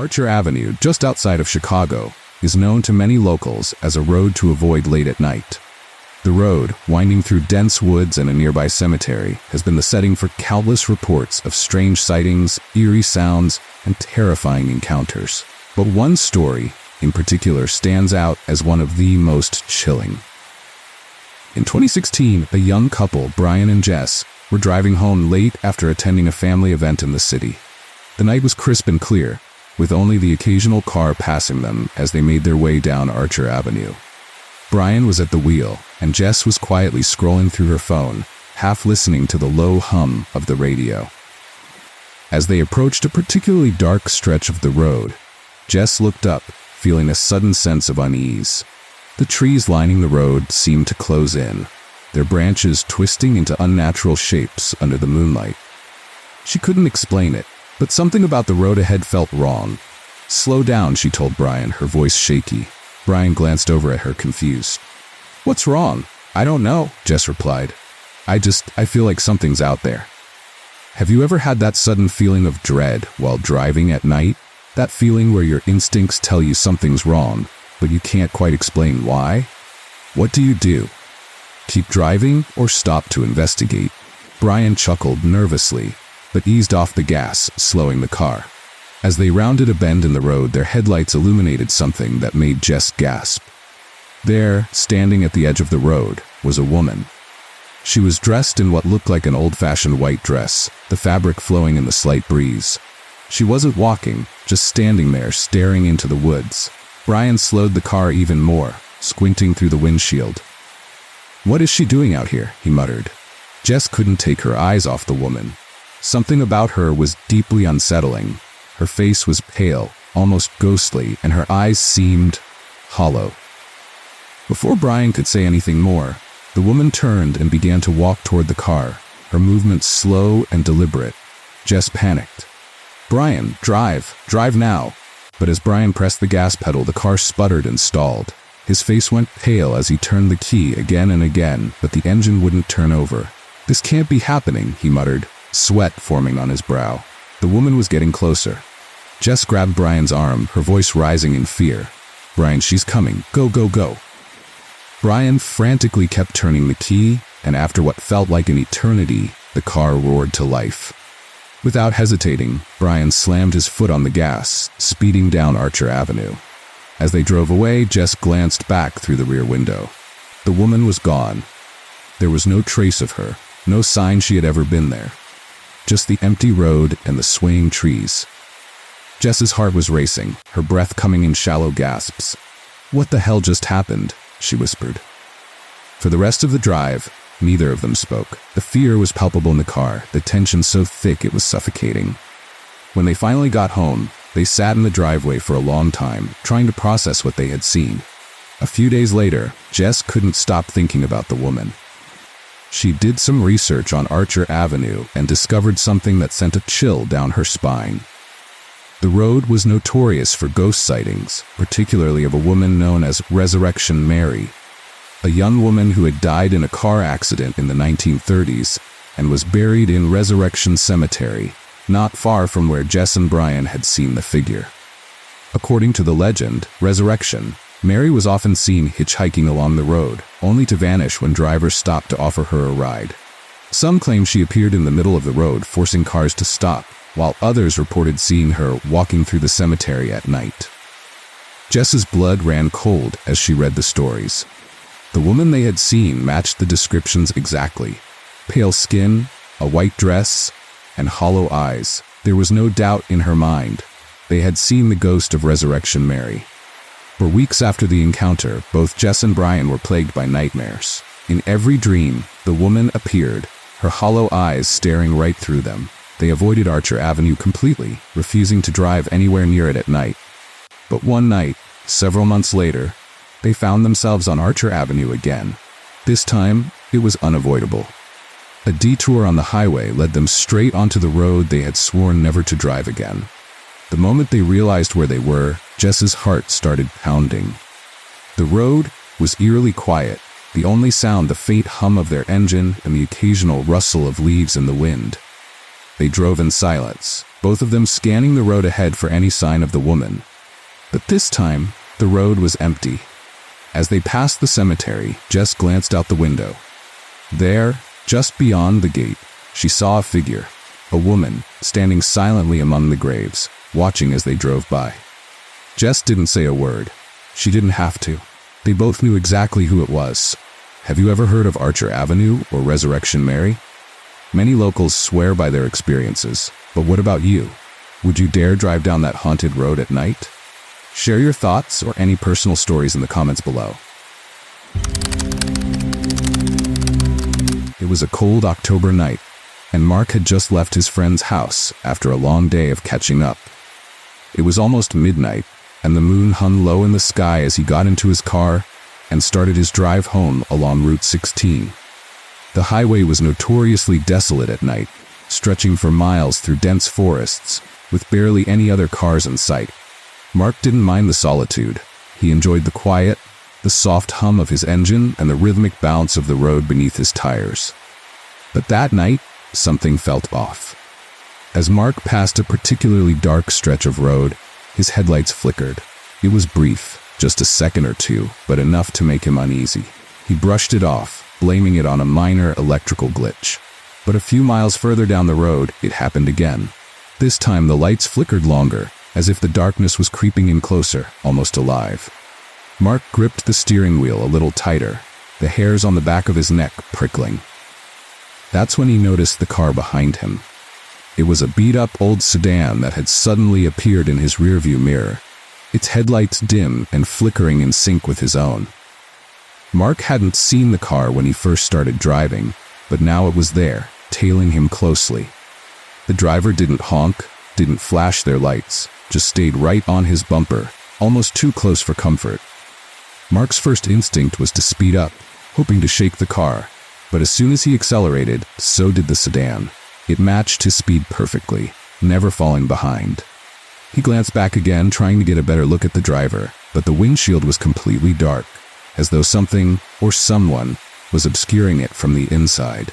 Archer Avenue, just outside of Chicago, is known to many locals as a road to avoid late at night. The road, winding through dense woods and a nearby cemetery, has been the setting for countless reports of strange sightings, eerie sounds, and terrifying encounters. But one story, in particular, stands out as one of the most chilling. In 2016, a young couple, Brian and Jess, were driving home late after attending a family event in the city. The night was crisp and clear, with only the occasional car passing them as they made their way down Archer Avenue. Brian was at the wheel, and Jess was quietly scrolling through her phone, half listening to the low hum of the radio. As they approached a particularly dark stretch of the road, Jess looked up, feeling a sudden sense of unease. The trees lining the road seemed to close in, their branches twisting into unnatural shapes under the moonlight. She couldn't explain it, but something about the road ahead felt wrong. "Slow down," she told Brian, her voice shaky. Brian glanced over at her, confused. "What's wrong?" "I don't know," Jess replied. I feel like something's out there." Have you ever had that sudden feeling of dread while driving at night? That feeling where your instincts tell you something's wrong, but you can't quite explain why? What do? Keep driving or stop to investigate? Brian chuckled nervously, but eased off the gas, slowing the car. As they rounded a bend in the road, their headlights illuminated something that made Jess gasp. There, standing at the edge of the road, was a woman. She was dressed in what looked like an old-fashioned white dress, the fabric flowing in the slight breeze. She wasn't walking, just standing there, staring into the woods. Brian slowed the car even more, squinting through the windshield. "What is she doing out here?" he muttered. Jess couldn't take her eyes off the woman. Something about her was deeply unsettling. Her face was pale, almost ghostly, and her eyes seemed hollow. Before Brian could say anything more, the woman turned and began to walk toward the car, her movements slow and deliberate. Jess panicked. "Brian, drive now." But as Brian pressed the gas pedal, the car sputtered and stalled. His face went pale as he turned the key again and again, but the engine wouldn't turn over. "This can't be happening," he muttered, sweat forming on his brow. The woman was getting closer. Jess grabbed Brian's arm, her voice rising in fear. "Brian, she's coming. Go, go, go." Brian frantically kept turning the key, and after what felt like an eternity, the car roared to life. Without hesitating, Brian slammed his foot on the gas, speeding down Archer Avenue. As they drove away, Jess glanced back through the rear window. The woman was gone. There was no trace of her, no sign she had ever been there. Just the empty road and the swaying trees. Jess's heart was racing, her breath coming in shallow gasps. "What the hell just happened?" she whispered. For the rest of the drive, neither of them spoke. The fear was palpable in the car, the tension so thick it was suffocating. When they finally got home, they sat in the driveway for a long time, trying to process what they had seen. A few days later, Jess couldn't stop thinking about the woman. She did some research on Archer Avenue and discovered something that sent a chill down her spine. The road was notorious for ghost sightings, particularly of a woman known as Resurrection Mary, a young woman who had died in a car accident in the 1930s and was buried in Resurrection Cemetery, not far from where Jess and Brian had seen the figure. According to the legend, Resurrection, Mary was often seen hitchhiking along the road, only to vanish when drivers stopped to offer her a ride. Some claim she appeared in the middle of the road, forcing cars to stop, while others reported seeing her walking through the cemetery at night. Jess's blood ran cold as she read the stories. The woman they had seen matched the descriptions exactly. Pale skin, a white dress, and hollow eyes. There was no doubt in her mind. They had seen the ghost of Resurrection Mary. For weeks after the encounter, both Jess and Brian were plagued by nightmares. In every dream, the woman appeared, her hollow eyes staring right through them. They avoided Archer Avenue completely, refusing to drive anywhere near it at night. But one night, several months later, they found themselves on Archer Avenue again. This time, it was unavoidable. A detour on the highway led them straight onto the road they had sworn never to drive again. The moment they realized where they were, Jess's heart started pounding. The road was eerily quiet, the only sound the faint hum of their engine and the occasional rustle of leaves in the wind. They drove in silence, both of them scanning the road ahead for any sign of the woman. But this time, the road was empty. As they passed the cemetery, Jess glanced out the window. There, just beyond the gate, she saw a figure, a woman, standing silently among the graves, watching as they drove by. Jess didn't say a word. She didn't have to. They both knew exactly who it was. Have you ever heard of Archer Avenue or Resurrection Mary? Many locals swear by their experiences, but what about you? Would you dare drive down that haunted road at night? Share your thoughts or any personal stories in the comments below. It was a cold October night, and Mark had just left his friend's house after a long day of catching up. It was almost midnight, and the moon hung low in the sky as he got into his car and started his drive home along Route 16. The highway was notoriously desolate at night, stretching for miles through dense forests, with barely any other cars in sight. Mark didn't mind the solitude. He enjoyed the quiet, the soft hum of his engine, and the rhythmic bounce of the road beneath his tires. But that night, something felt off. As Mark passed a particularly dark stretch of road, his headlights flickered. It was brief, just a second or two, but enough to make him uneasy. He brushed it off, blaming it on a minor electrical glitch. But a few miles further down the road, it happened again. This time the lights flickered longer, as if the darkness was creeping in closer, almost alive. Mark gripped the steering wheel a little tighter, the hairs on the back of his neck prickling. That's when he noticed the car behind him. It was a beat-up old sedan that had suddenly appeared in his rearview mirror, its headlights dim and flickering in sync with his own. Mark hadn't seen the car when he first started driving, but now it was there, tailing him closely. The driver didn't honk, didn't flash their lights, just stayed right on his bumper, almost too close for comfort. Mark's first instinct was to speed up, hoping to shake the car, but as soon as he accelerated, so did the sedan. It matched his speed perfectly, never falling behind. He glanced back again, trying to get a better look at the driver, but the windshield was completely dark, as though something or someone was obscuring it from the inside.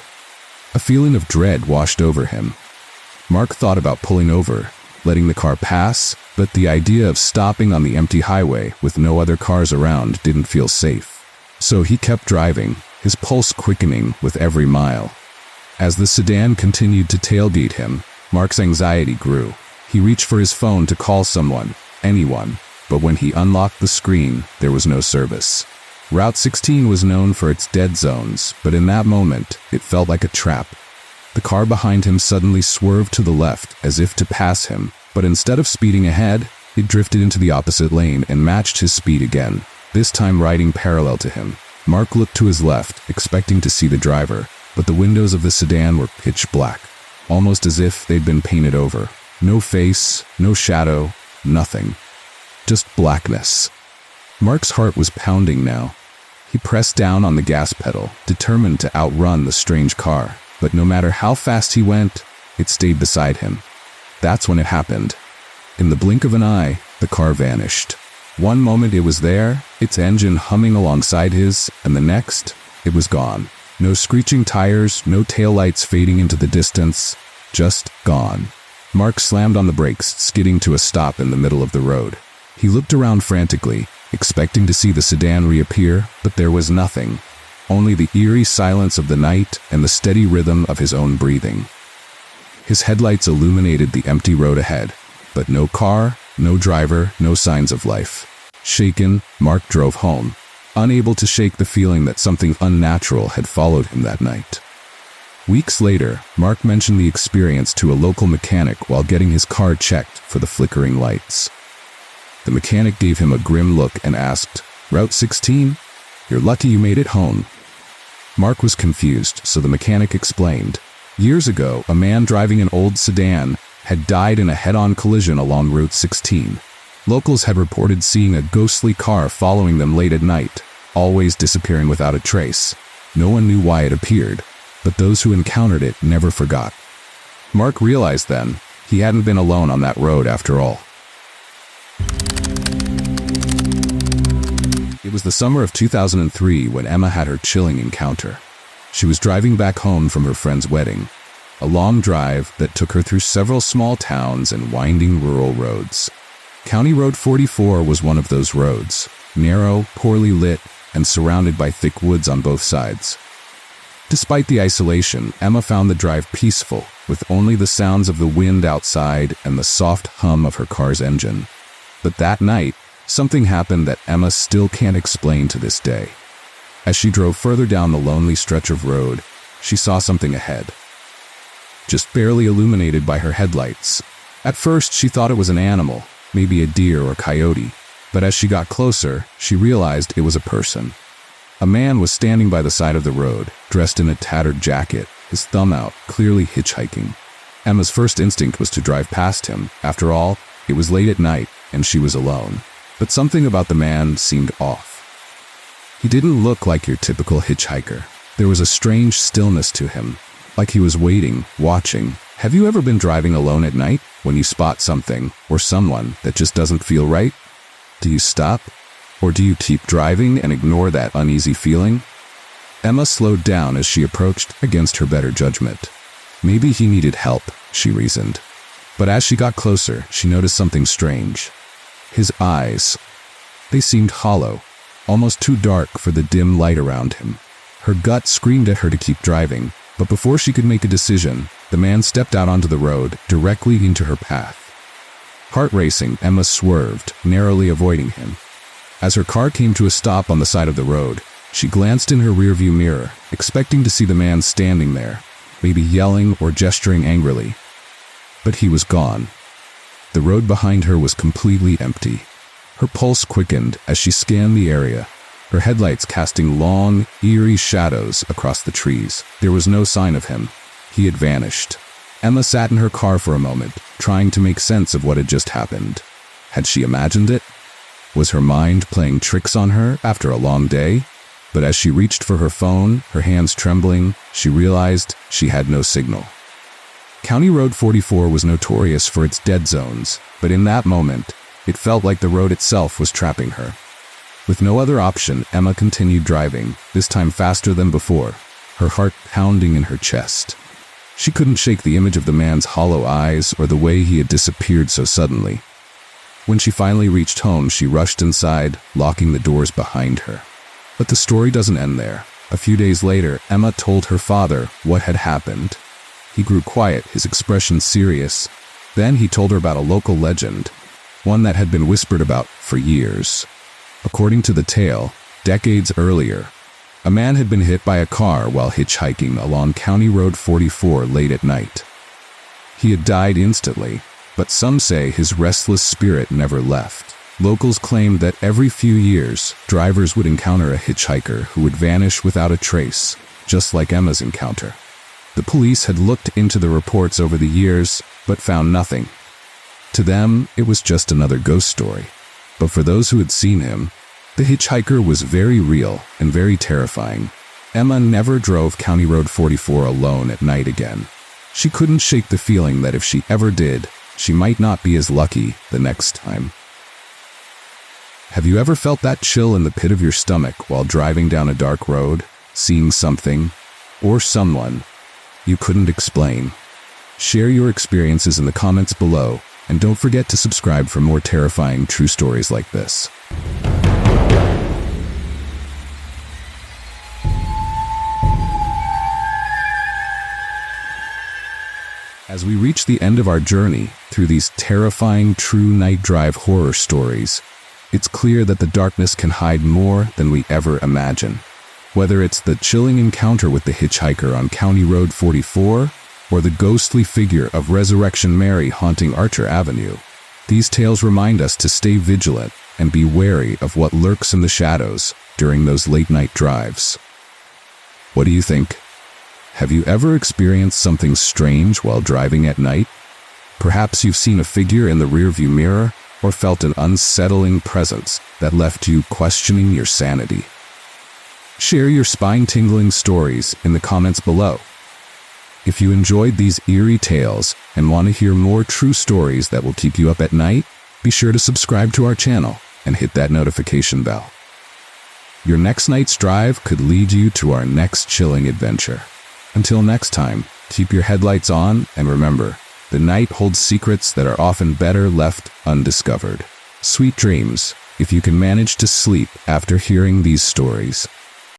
A feeling of dread washed over him. Mark thought about pulling over, letting the car pass, but the idea of stopping on the empty highway with no other cars around didn't feel safe. So he kept driving, his pulse quickening with every mile. As the sedan continued to tailgate him, Mark's anxiety grew. He reached for his phone to call someone, anyone, but when he unlocked the screen, there was no service. Route 16 was known for its dead zones, but in that moment, it felt like a trap. The car behind him suddenly swerved to the left as if to pass him, but instead of speeding ahead, it drifted into the opposite lane and matched his speed again, this time riding parallel to him. Mark looked to his left, expecting to see the driver, but the windows of the sedan were pitch black, almost as if they'd been painted over. No face, no shadow, nothing. Just blackness. Mark's heart was pounding now. He pressed down on the gas pedal, determined to outrun the strange car, but no matter how fast he went, it stayed beside him. That's when it happened. In the blink of an eye, the car vanished. One moment it was there, its engine humming alongside his, and the next, it was gone. No screeching tires, no taillights fading into the distance, just gone. Mark slammed on the brakes, skidding to a stop in the middle of the road. He looked around frantically, expecting to see the sedan reappear, but there was nothing. Only the eerie silence of the night and the steady rhythm of his own breathing. His headlights illuminated the empty road ahead, but no car, no driver, no signs of life. Shaken, Mark drove home, unable to shake the feeling that something unnatural had followed him that night. Weeks later, Mark mentioned the experience to a local mechanic while getting his car checked for the flickering lights. The mechanic gave him a grim look and asked, "Route 16? You're lucky you made it home." Mark was confused, so the mechanic explained. Years ago, a man driving an old sedan had died in a head-on collision along Route 16. Locals had reported seeing a ghostly car following them late at night, always disappearing without a trace. No one knew why it appeared, but those who encountered it never forgot. Mark realized then, he hadn't been alone on that road after all. It was the summer of 2003 when Emma had her chilling encounter. She was driving back home from her friend's wedding. a long drive that took her through several small towns and winding rural roads. County Road 44 was one of those roads, narrow, poorly lit, and surrounded by thick woods on both sides. Despite the isolation, Emma found the drive peaceful, with only the sounds of the wind outside and the soft hum of her car's engine. But that night, something happened that Emma still can't explain to this day. As she drove further down the lonely stretch of road, she saw something ahead, just barely illuminated by her headlights. At first, she thought it was an animal, maybe a deer or coyote, but as she got closer, she realized it was a person. A man was standing by the side of the road, dressed in a tattered jacket, his thumb out, clearly hitchhiking. Emma's first instinct was to drive past him. After all, it was late at night, and she was alone. But something about the man seemed off. He didn't look like your typical hitchhiker. There was a strange stillness to him, like he was waiting, watching. Have you ever been driving alone at night when you spot something or someone that just doesn't feel right? Do you stop? Or do you keep driving and ignore that uneasy feeling? Emma slowed down as she approached against her better judgment. Maybe he needed help, she reasoned. But as she got closer, she noticed something strange. His eyes. They seemed hollow, almost too dark for the dim light around him. Her gut screamed at her to keep driving, but before she could make a decision, the man stepped out onto the road, directly into her path. Heart racing, Emma swerved, narrowly avoiding him. As her car came to a stop on the side of the road, she glanced in her rearview mirror, expecting to see the man standing there, maybe yelling or gesturing angrily. But he was gone. The road behind her was completely empty. Her pulse quickened as she scanned the area, her headlights casting long, eerie shadows across the trees. There was no sign of him. He had vanished. Emma sat in her car for a moment, trying to make sense of what had just happened. Had she imagined it? Was her mind playing tricks on her after a long day? But as she reached for her phone, her hands trembling, she realized she had no signal. County Road 44 was notorious for its dead zones, but in that moment, it felt like the road itself was trapping her. With no other option, Emma continued driving, this time faster than before, her heart pounding in her chest. She couldn't shake the image of the man's hollow eyes or the way he had disappeared so suddenly. When she finally reached home, she rushed inside, locking the doors behind her. But the story doesn't end there. A few days later, Emma told her father what had happened. He grew quiet, his expression serious. Then he told her about a local legend, one that had been whispered about for years. According to the tale, decades earlier, a man had been hit by a car while hitchhiking along County Road 44 late at night. He had died instantly, but some say his restless spirit never left. Locals claimed that every few years, drivers would encounter a hitchhiker who would vanish without a trace, just like Emma's encounter. The police had looked into the reports over the years, but found nothing. To them, it was just another ghost story. But for those who had seen him, the hitchhiker was very real and very terrifying. Emma never drove County Road 44 alone at night again. She couldn't shake the feeling that if she ever did, she might not be as lucky the next time. Have you ever felt that chill in the pit of your stomach while driving down a dark road, seeing something or someone you couldn't explain? Share your experiences in the comments below, and don't forget to subscribe for more terrifying true stories like this. As we reach the end of our journey through these terrifying true night drive horror stories, it's clear that the darkness can hide more than we ever imagine. Whether it's the chilling encounter with the hitchhiker on County Road 44, or the ghostly figure of Resurrection Mary haunting Archer Avenue, these tales remind us to stay vigilant and be wary of what lurks in the shadows during those late-night drives. What do you think? Have you ever experienced something strange while driving at night? Perhaps you've seen a figure in the rearview mirror, or felt an unsettling presence that left you questioning your sanity. Share your spine-tingling stories in the comments below. If you enjoyed these eerie tales and want to hear more true stories that will keep you up at night, be sure to subscribe to our channel and hit that notification bell. Your next night's drive could lead you to our next chilling adventure. Until next time, Keep your headlights on, and remember, the night holds secrets that are often better left undiscovered. Sweet dreams, if you can manage to sleep after hearing these stories.